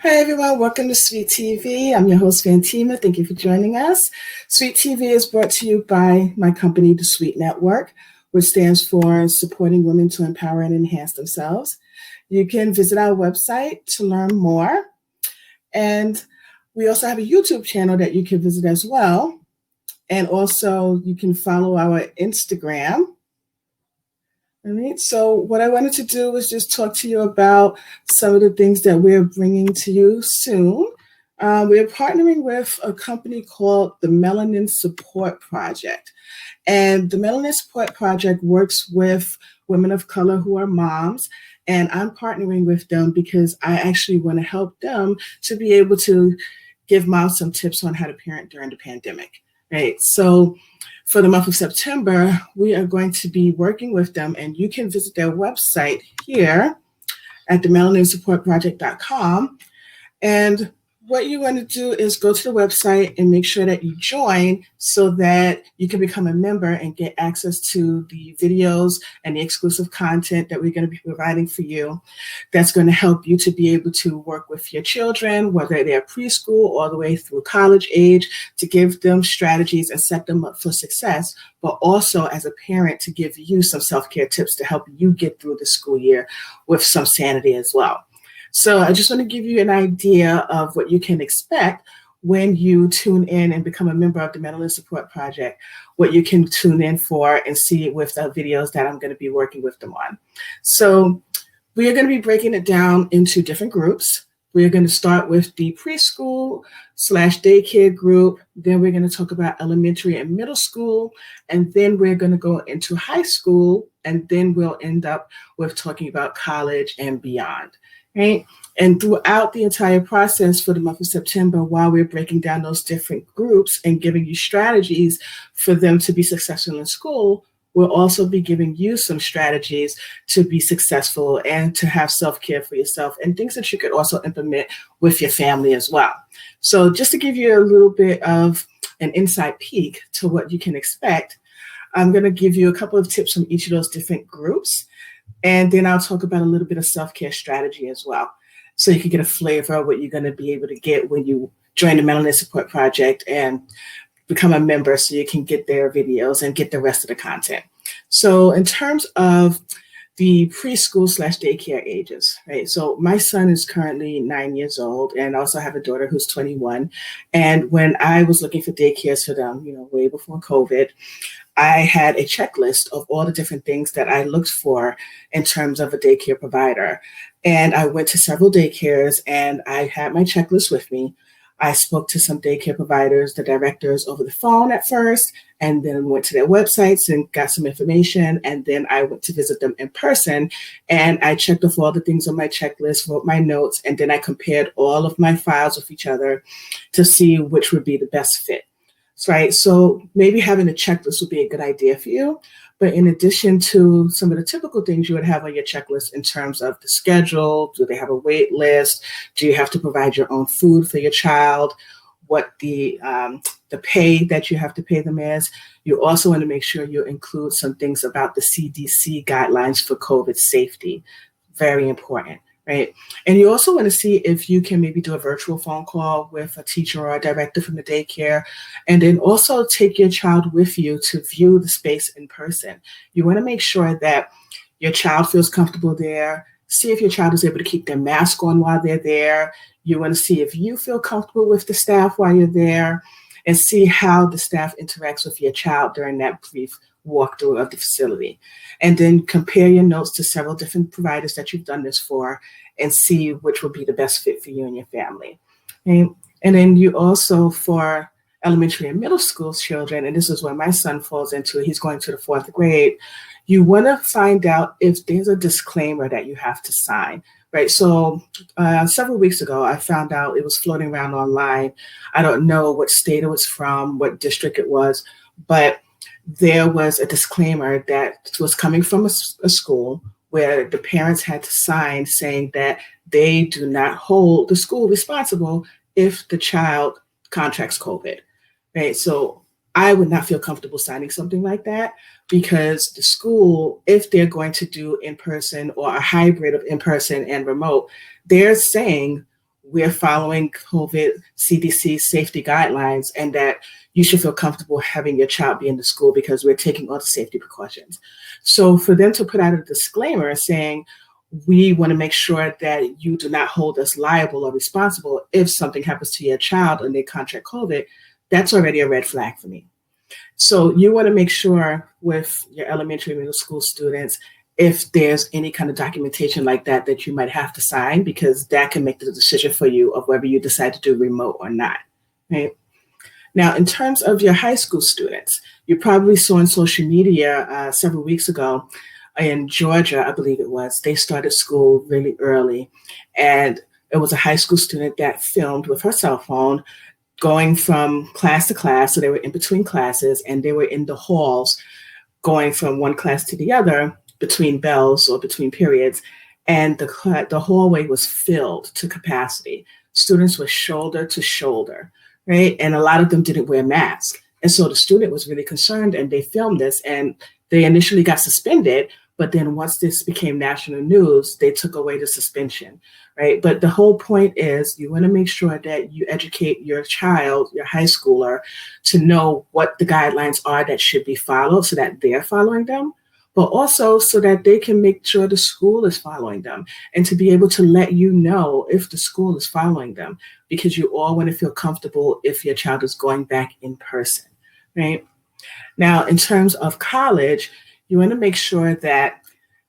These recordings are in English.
Hi everyone, welcome to Sweet TV. I'm your host Fantima. Thank you for joining us. Sweet TV is brought to you by my company, The Sweet Network, which stands for Supporting Women to Empower and Enhance Themselves. You can visit our website to learn more. And we also have a YouTube channel that you can visit as well. And also you can follow our Instagram. All right, so what I wanted to do was just talk to you about some of the things that we're bringing to you soon. We're partnering with a company called the Melanin Support Project. And the Melanin Support Project works with women of color who are moms. And I'm partnering with them because I actually want to help them to be able to give moms some tips on how to parent during the pandemic. Right. So for the month of September, we are going to be working with them, and you can visit their website here at themelaninSupportProject.com. And what you want to do is go to the website and make sure that you join so that you can become a member and get access to the videos and the exclusive content that we're going to be providing for you. That's going to help you to be able to work with your children, whether they're preschool all the way through college age, to give them strategies and set them up for success, but also as a parent to give you some self-care tips to help you get through the school year with some sanity as well. So I just want to give you an idea of what you can expect when you tune in and become a member of the Melanin Support Project, what you can tune in for and see with the videos that I'm going to be working with them on. So we are going to be breaking it down into different groups. We are going to start with the preschool / daycare group. Then we're going to talk about elementary and middle school. And then we're going to go into high school. And then we'll end up with talking about college and beyond. Right? And throughout the entire process for the month of September, while we're breaking down those different groups and giving you strategies for them to be successful in school, we'll also be giving you some strategies to be successful and to have self-care for yourself and things that you could also implement with your family as well. So just to give you a little bit of an inside peek to what you can expect, I'm going to give you a couple of tips from each of those different groups. And then I'll talk about a little bit of self-care strategy as well. So you can get a flavor of what you're going to be able to get when you join the Melanin Support Project and become a member so you can get their videos and get the rest of the content. So in terms of the preschool / daycare ages, right? So my son is currently 9 years old, and I also have a daughter who's 21. And when I was looking for daycares for them, way before COVID, I had a checklist of all the different things that I looked for in terms of a daycare provider. And I went to several daycares and I had my checklist with me. I spoke to some daycare providers, the directors, over the phone at first, and then went to their websites and got some information. And then I went to visit them in person, and I checked off all the things on my checklist, wrote my notes, and then I compared all of my files with each other to see which would be the best fit. Right. So maybe having a checklist would be a good idea for you. But in addition to some of the typical things you would have on your checklist in terms of the schedule, do they have a wait list? Do you have to provide your own food for your child? What the pay that you have to pay them is. You also want to make sure you include some things about the CDC guidelines for COVID safety. Very important. Right. And you also want to see if you can maybe do a virtual phone call with a teacher or a director from the daycare, and then also take your child with you to view the space in person. You want to make sure that your child feels comfortable there. See if your child is able to keep their mask on while they're there. You want to see if you feel comfortable with the staff while you're there, and see how the staff interacts with your child during that brief walkthrough of the facility. And then compare your notes to several different providers that you've done this for and see which will be the best fit for you and your family. Okay? And then you also, for elementary and middle school children, and this is where my son falls into, he's going to the 4th grade, you want to find out if there's a disclaimer that you have to sign. Right. So several weeks ago, I found out it was floating around online. I don't know what state it was from, what district it was, but there was a disclaimer that was coming from a school where the parents had to sign saying that they do not hold the school responsible if the child contracts COVID. Right. So I would not feel comfortable signing something like that, because the school, if they're going to do in-person or a hybrid of in-person and remote, they're saying we're following COVID CDC safety guidelines and that you should feel comfortable having your child be in the school because we're taking all the safety precautions. So for them to put out a disclaimer saying, we want to make sure that you do not hold us liable or responsible if something happens to your child and they contract COVID, that's already a red flag for me. So you want to make sure with your elementary and middle school students, if there's any kind of documentation like that that you might have to sign, because that can make the decision for you of whether you decide to do remote or not, right? Now, in terms of your high school students, you probably saw on social media several weeks ago in Georgia, I believe it was, they started school really early. And it was a high school student that filmed with her cell phone going from class to class. So they were in between classes and they were in the halls going from one class to the other between bells or between periods. And the hallway was filled to capacity. Students were shoulder to shoulder, right? And a lot of them didn't wear masks. And so the student was really concerned and they filmed this and they initially got suspended. But then once this became national news, they took away the suspension, right? But the whole point is you want to make sure that you educate your child, your high schooler, to know what the guidelines are that should be followed so that they're following them, but also so that they can make sure the school is following them and to be able to let you know if the school is following them, because you all want to feel comfortable if your child is going back in person, right? Now, in terms of college, you want to make sure that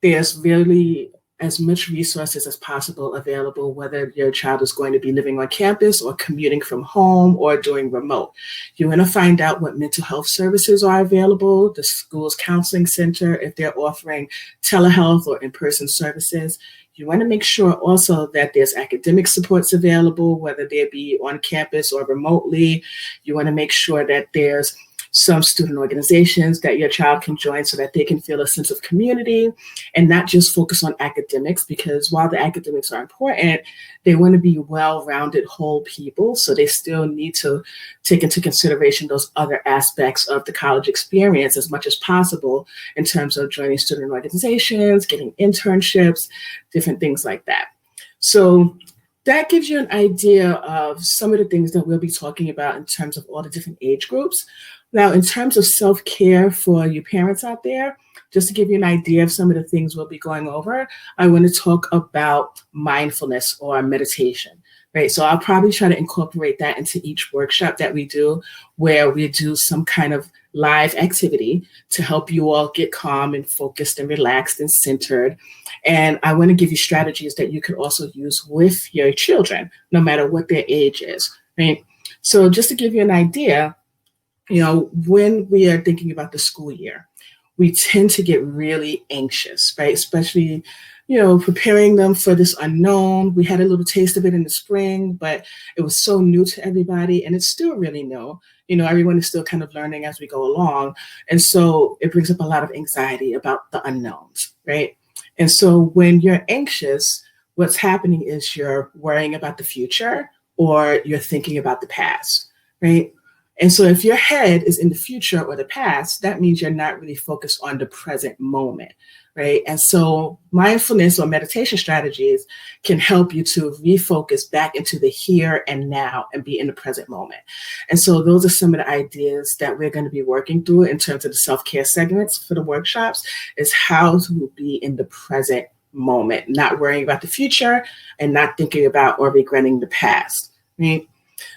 there's really as much resources as possible available, whether your child is going to be living on campus or commuting from home or doing remote. You want to find out what mental health services are available, the school's counseling center, if they're offering telehealth or in-person services. You want to make sure also that there's academic supports available, whether they be on campus or remotely. You want to make sure that there's some student organizations that your child can join so that they can feel a sense of community and not just focus on academics, because while the academics are important, they want to be well-rounded whole people. So they still need to take into consideration those other aspects of the college experience as much as possible in terms of joining student organizations, getting internships, different things like that. So that gives you an idea of some of the things that we'll be talking about in terms of all the different age groups. Now, in terms of self-care for you parents out there, just to give you an idea of some of the things we'll be going over, I want to talk about mindfulness or meditation, right? So I'll probably try to incorporate that into each workshop that we do, where we do some kind of live activity to help you all get calm and focused and relaxed and centered. And I want to give you strategies that you could also use with your children, no matter what their age is, right? So just to give you an idea, when we are thinking about the school year, we tend to get really anxious, right? Especially, preparing them for this unknown. We had a little taste of it in the spring, but it was so new to everybody and it's still really new. Everyone is still kind of learning as we go along. And so it brings up a lot of anxiety about the unknowns, right? And so when you're anxious, what's happening is you're worrying about the future or you're thinking about the past, right? And so if your head is in the future or the past, that means you're not really focused on the present moment, right? And so mindfulness or meditation strategies can help you to refocus back into the here and now and be in the present moment. And so those are some of the ideas that we're going to be working through in terms of the self-care segments for the workshops, is how to be in the present moment, not worrying about the future and not thinking about or regretting the past, right?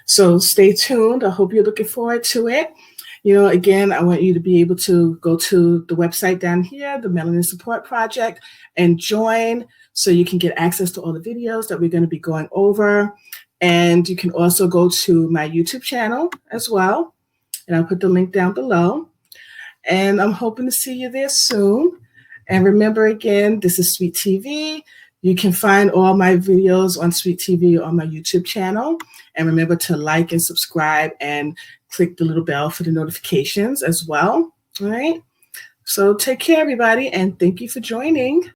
So stay tuned. I hope you're looking forward to it. Again, I want you to be able to go to the website down here, the Melanin Support Project, and join so you can get access to all the videos that we're going to be going over. And you can also go to my YouTube channel as well. And I'll put the link down below. And I'm hoping to see you there soon. And remember, again, this is Sweet TV. You can find all my videos on Sweet TV on my YouTube channel. And remember to like and subscribe and click the little bell for the notifications as well. All right. So take care, everybody, and thank you for joining.